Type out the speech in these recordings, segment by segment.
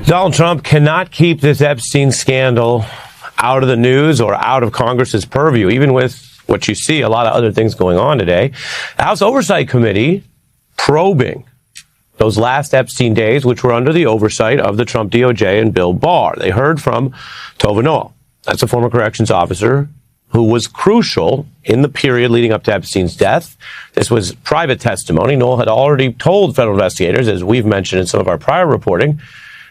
Donald Trump cannot keep this Epstein scandal out of the news or out of Congress's purview, even with what you see, a lot of other things going on today. The House Oversight Committee probing those last Epstein days, which were under the oversight of the Trump DOJ and Bill Barr. They heard from Tova Noel. That's a former corrections officer who was crucial in the period leading up to Epstein's death. This was private testimony. Noel had already told federal investigators, as we've mentioned in some of our prior reporting,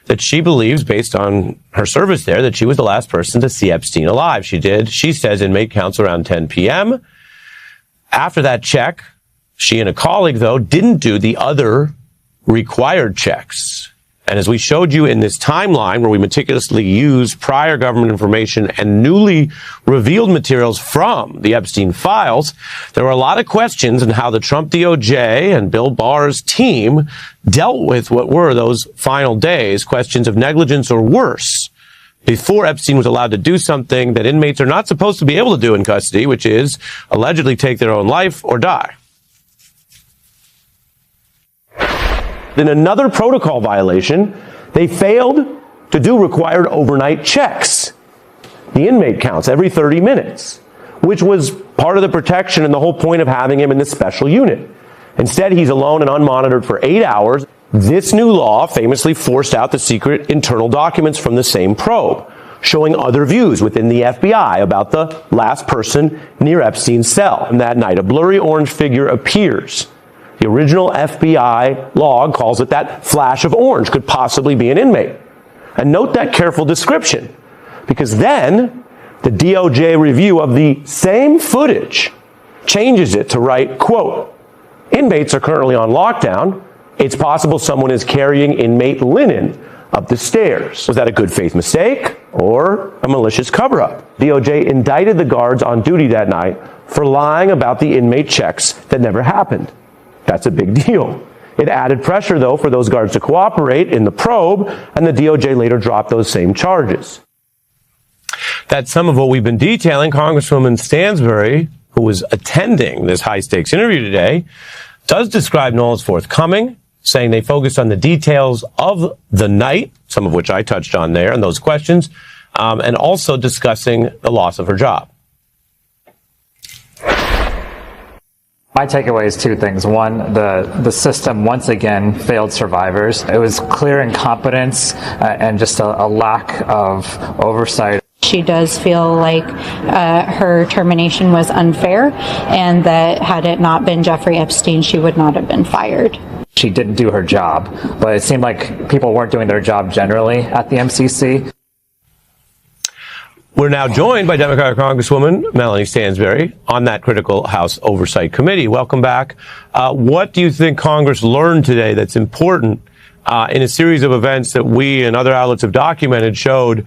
that she believes, based on her service there, that she was the last person to see Epstein alive. She says, inmate counts around 10 p.m. After that check, she and a colleague, though, didn't do the other required checks. And as we showed you in this timeline where we meticulously used prior government information and newly revealed materials from the Epstein files, there were a lot of questions on how the Trump DOJ and Bill Barr's team dealt with what were those final days, questions of negligence or worse, before Epstein was allowed to do something that inmates are not supposed to be able to do in custody, which is allegedly take their own life or die. In another protocol violation, they failed to do required overnight checks. The inmate counts every 30 minutes, which was part of the protection and the whole point of having him in this special unit. Instead, he's alone and unmonitored for 8 hours. This new law famously forced out the secret internal documents from the same probe, showing other views within the FBI about the last person near Epstein's cell. And that night, a blurry orange figure appears. The original FBI log calls it that flash of orange could possibly be an inmate. And note that careful description, because then the DOJ review of the same footage changes it to write, quote, inmates are currently on lockdown. It's possible someone is carrying inmate linen up the stairs. Was that a good faith mistake or a malicious cover-up? DOJ indicted the guards on duty that night for lying about the inmate checks that never happened. That's a big deal. It added pressure, though, for those guards to cooperate in the probe, and the DOJ later dropped those same charges. That's some of what we've been detailing. Congresswoman Stansbury, who was attending this high-stakes interview today, does describe Noel as forthcoming, saying they focused on the details of the night, some of which I touched on there, and those questions, and also discussing the loss of her job. My takeaway is two things. One, the system once again failed survivors. It was clear incompetence and just a lack of oversight. She does feel like her termination was unfair, and that had it not been Jeffrey Epstein, she would not have been fired. She didn't do her job, but it seemed like people weren't doing their job generally at the MCC. We're now joined by Democratic Congresswoman Melanie Stansbury on that critical House Oversight Committee. Welcome back. What do you think Congress learned today that's important in a series of events that we and other outlets have documented showed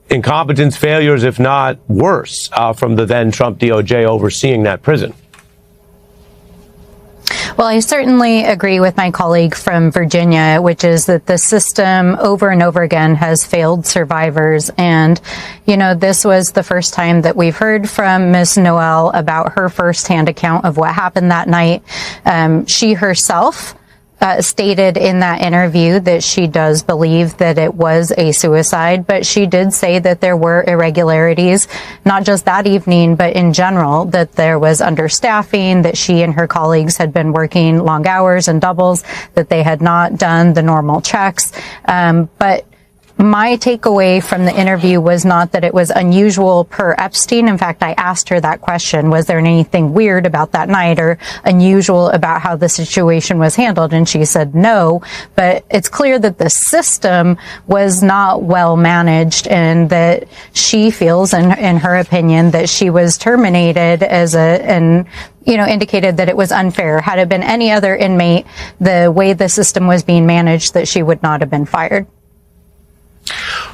incompetence, failures, if not worse, from the then Trump DOJ overseeing that prison? Well, I certainly agree with my colleague from Virginia, which is that the system over and over again has failed survivors. And, you know, this was the first time that we've heard from Ms. Noel about her firsthand account of what happened that night. She herself stated in that interview that she does believe that it was a suicide, but she did say that there were irregularities, not just that evening, but in general, that there was understaffing, that she and her colleagues had been working long hours and doubles, that they had not done the normal checks. But my takeaway from the interview was not that it was unusual per Epstein. In fact, I asked her that question. Was there anything weird about that night or unusual about how the situation was handled? And she said no, but it's clear that the system was not well managed, and that she feels, in her opinion, that she was terminated and indicated that it was unfair. Had it been any other inmate, the way the system was being managed, that she would not have been fired.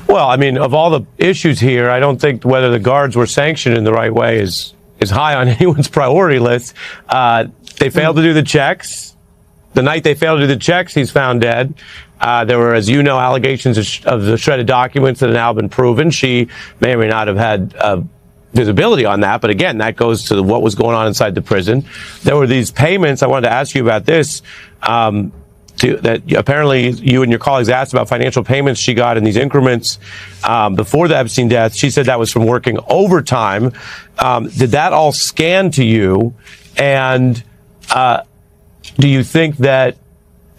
Well, I mean, of all the issues here, I don't think whether the guards were sanctioned in the right way is high on anyone's priority list. They failed to do the checks. The night they failed to do the checks, he's found dead. There were, as you know, allegations of the shredded documents that have now been proven. She may or may not have had visibility on that, but again, that goes to what was going on inside the prison. There were these payments. I wanted to ask you about this. that apparently you and your colleagues asked about financial payments she got in these increments before the Epstein death. She said that was from working overtime. Did that all scan to you? And do you think that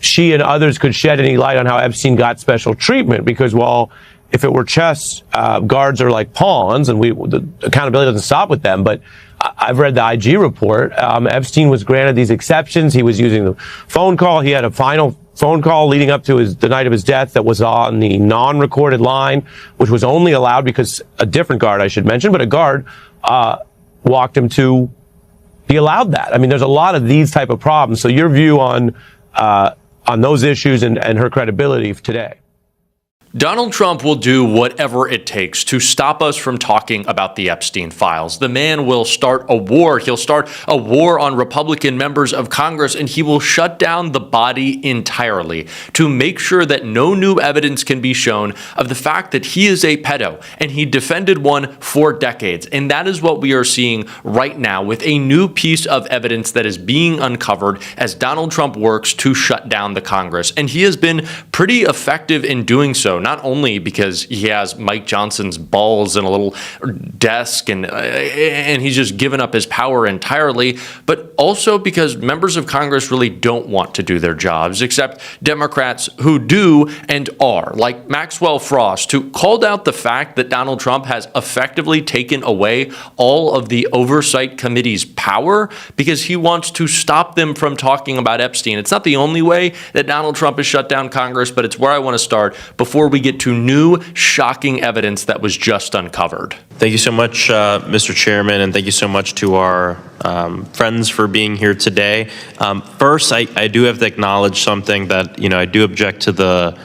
she and others could shed any light on how Epstein got special treatment? Because while if it were chess, guards are like pawns, and the accountability doesn't stop with them. But I've read the IG report. Epstein was granted these exceptions. He was using the phone call. He had a final phone call leading up to the night of his death that was on the non-recorded line, which was only allowed because a different guard, I should mention, but a guard walked him to be allowed that. I mean, there's a lot of these type of problems. So your view on those issues and her credibility today? Donald Trump will do whatever it takes to stop us from talking about the Epstein files. The man will start a war. He'll start a war on Republican members of Congress, and he will shut down the body entirely to make sure that no new evidence can be shown of the fact that he is a pedo, and he defended one for decades. And that is what we are seeing right now with a new piece of evidence that is being uncovered as Donald Trump works to shut down the Congress. And he has been pretty effective in doing so. Not only because he has Mike Johnson's balls in a little desk and he's just given up his power entirely, but also because members of Congress really don't want to do their jobs, except Democrats who do and are, like Maxwell Frost, who called out the fact that Donald Trump has effectively taken away all of the oversight committee's power because he wants to stop them from talking about Epstein. It's not the only way that Donald Trump has shut down Congress, but it's where I want to start before we get to new, shocking evidence that was just uncovered. Thank you so much, Mr. Chairman, and thank you so much to our friends for being here today. First, I do have to acknowledge something that, I do object to the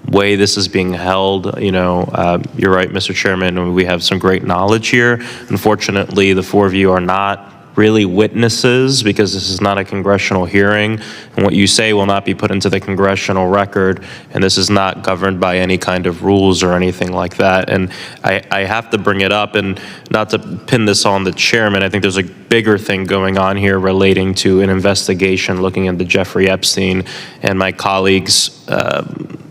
way this is being held. You're right, Mr. Chairman, we have some great knowledge here. Unfortunately, the four of you are not really witnesses because this is not a congressional hearing, and what you say will not be put into the congressional record, and this is not governed by any kind of rules or anything like that. And I have to bring it up, and not to pin this on the chairman, I think there's a bigger thing going on here relating to an investigation looking into Jeffrey Epstein and my colleagues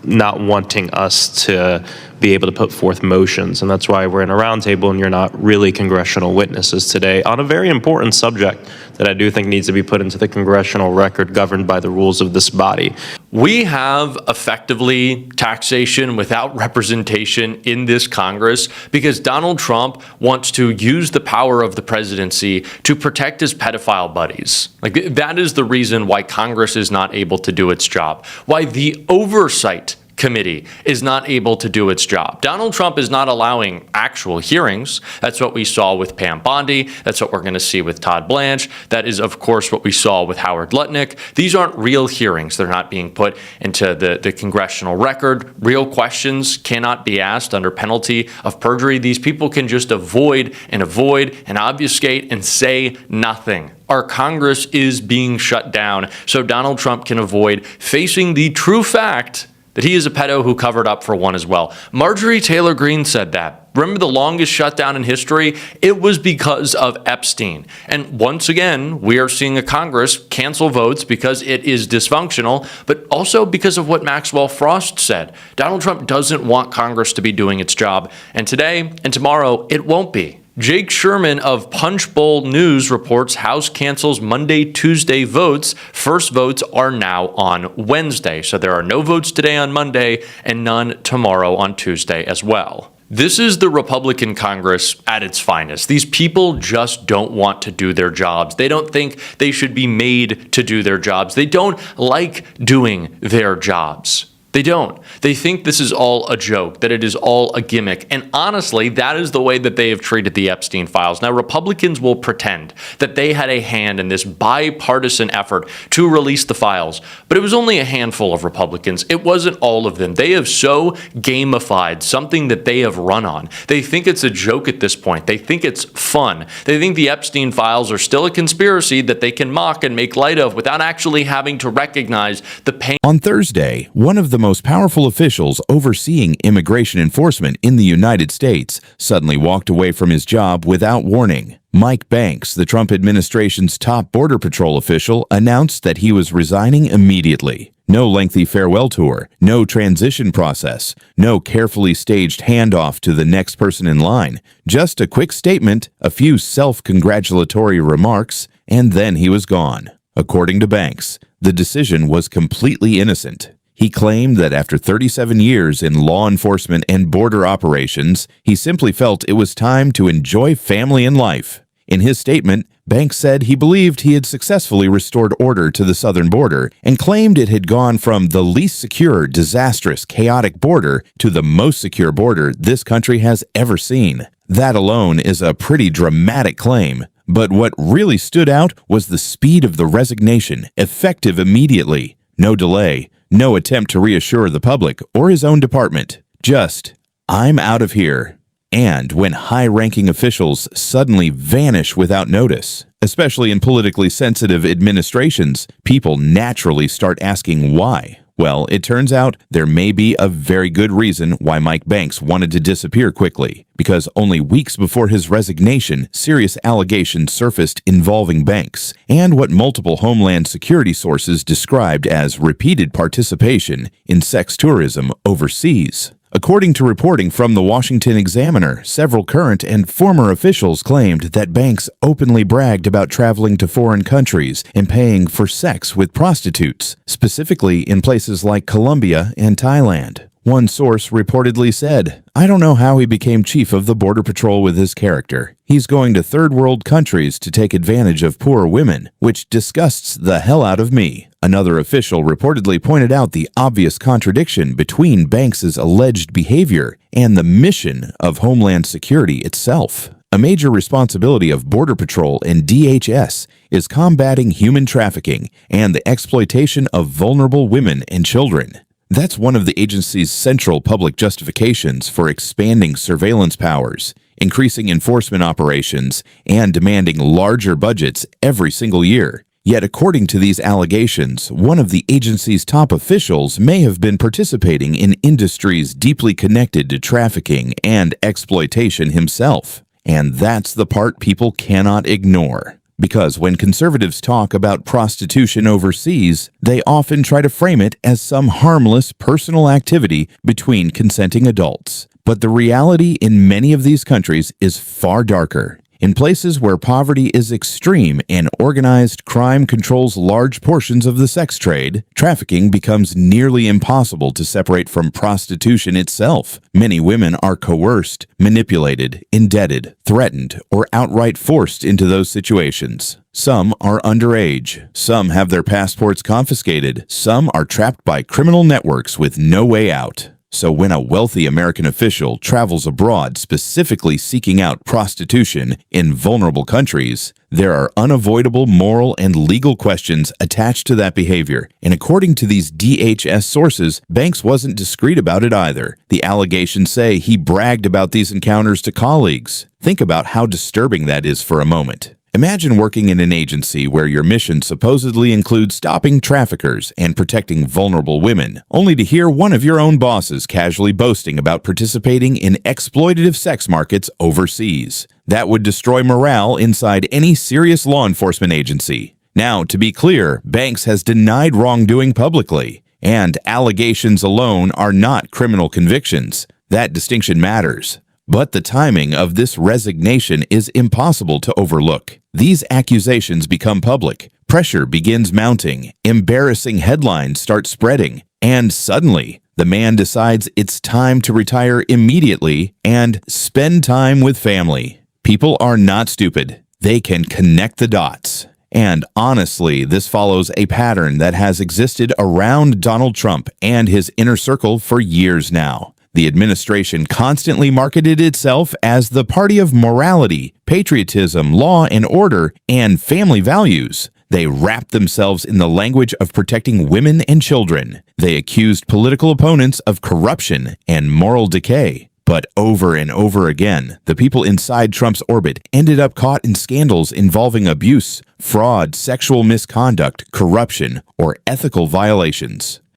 not wanting us to be able to put forth motions. And that's why we're in a roundtable and you're not really congressional witnesses today on a very important subject that I do think needs to be put into the congressional record governed by the rules of this body. We have effectively taxation without representation in this Congress because Donald Trump wants to use the power of the presidency to protect his pedophile buddies. That is the reason why Congress is not able to do its job, why the oversight committee is not able to do its job. Donald Trump is not allowing actual hearings. That's what we saw with Pam Bondi. That's what we're going to see with Todd Blanche. That is, of course, what we saw with Howard Lutnick. These aren't real hearings. They're not being put into the congressional record. Real questions cannot be asked under penalty of perjury. These people can just avoid and obfuscate and say nothing. Our Congress is being shut down so Donald Trump can avoid facing the true fact that he is a pedo who covered up for one as well. Marjorie Taylor Greene said that. Remember the longest shutdown in history? It was because of Epstein. And once again, we are seeing a Congress cancel votes because it is dysfunctional, but also because of what Maxwell Frost said. Donald Trump doesn't want Congress to be doing its job. And today and tomorrow, it won't be. Jake Sherman of Punchbowl News reports House cancels Monday, Tuesday votes. First votes are now on Wednesday. So there are no votes today on Monday and none tomorrow on Tuesday as well. This is the Republican Congress at its finest. These people just don't want to do their jobs. They don't think they should be made to do their jobs. They don't like doing their jobs. They don't. They think this is all a joke, that it is all a gimmick. And honestly, that is the way that they have treated the Epstein files. Now, Republicans will pretend that they had a hand in this bipartisan effort to release the files, but it was only a handful of Republicans. It wasn't all of them. They have so gamified something that they have run on. They think it's a joke at this point. They think it's fun. They think the Epstein files are still a conspiracy that they can mock and make light of without actually having to recognize the pain. On Thursday, one of the most powerful officials overseeing immigration enforcement in the United States suddenly walked away from his job without warning. Mike Banks, the Trump administration's top Border Patrol official, announced that he was resigning immediately. No lengthy farewell tour, no transition process, no carefully staged handoff to the next person in line. Just a quick statement, a few self-congratulatory remarks, and then he was gone. According to Banks, the decision was completely innocent. He claimed that after 37 years in law enforcement and border operations, he simply felt it was time to enjoy family and life. In his statement, Banks said he believed he had successfully restored order to the southern border and claimed it had gone from the least secure, disastrous, chaotic border to the most secure border this country has ever seen. That alone is a pretty dramatic claim. But what really stood out was the speed of the resignation, effective immediately. No delay, no attempt to reassure the public or his own department. Just, I'm out of here. And when high-ranking officials suddenly vanish without notice, especially in politically sensitive administrations, people naturally start asking why. Well, it turns out there may be a very good reason why Mike Banks wanted to disappear quickly, because only weeks before his resignation, serious allegations surfaced involving Banks and what multiple Homeland Security sources described as repeated participation in sex tourism overseas. According to reporting from the Washington Examiner, several current and former officials claimed that Banks openly bragged about traveling to foreign countries and paying for sex with prostitutes, specifically in places like Colombia and Thailand. One source reportedly said, "I don't know how he became chief of the Border Patrol with his character. He's going to third world countries to take advantage of poor women, which disgusts the hell out of me." Another official reportedly pointed out the obvious contradiction between Banks's alleged behavior and the mission of Homeland Security itself. A major responsibility of Border Patrol and DHS is combating human trafficking and the exploitation of vulnerable women and children. That's one of the agency's central public justifications for expanding surveillance powers, increasing enforcement operations, and demanding larger budgets every single year. Yet, according to these allegations, one of the agency's top officials may have been participating in industries deeply connected to trafficking and exploitation himself. And that's the part people cannot ignore. Because when conservatives talk about prostitution overseas, they often try to frame it as some harmless personal activity between consenting adults. But the reality in many of these countries is far darker. In places where poverty is extreme and organized crime controls large portions of the sex trade, trafficking becomes nearly impossible to separate from prostitution itself. Many women are coerced, manipulated, indebted, threatened, or outright forced into those situations. Some are underage. Some have their passports confiscated. Some are trapped by criminal networks with no way out. So when a wealthy American official travels abroad specifically seeking out prostitution in vulnerable countries, there are unavoidable moral and legal questions attached to that behavior. And according to these DHS sources, Banks wasn't discreet about it either. The allegations say he bragged about these encounters to colleagues. Think about how disturbing that is for a moment. Imagine working in an agency where your mission supposedly includes stopping traffickers and protecting vulnerable women, only to hear one of your own bosses casually boasting about participating in exploitative sex markets overseas. That would destroy morale inside any serious law enforcement agency. Now, to be clear, Banks has denied wrongdoing publicly, and allegations alone are not criminal convictions. That distinction matters. But the timing of this resignation is impossible to overlook. These accusations become public, pressure begins mounting, embarrassing headlines start spreading, and suddenly, the man decides it's time to retire immediately and spend time with family. People are not stupid. They can connect the dots. And honestly, this follows a pattern that has existed around Donald Trump and his inner circle for years now. The administration constantly marketed itself as the party of morality, patriotism, law and order, and family values. They wrapped themselves in the language of protecting women and children. They accused political opponents of corruption and moral decay. But over and over again, the people inside Trump's orbit ended up caught in scandals involving abuse, fraud, sexual misconduct, corruption, or ethical violations.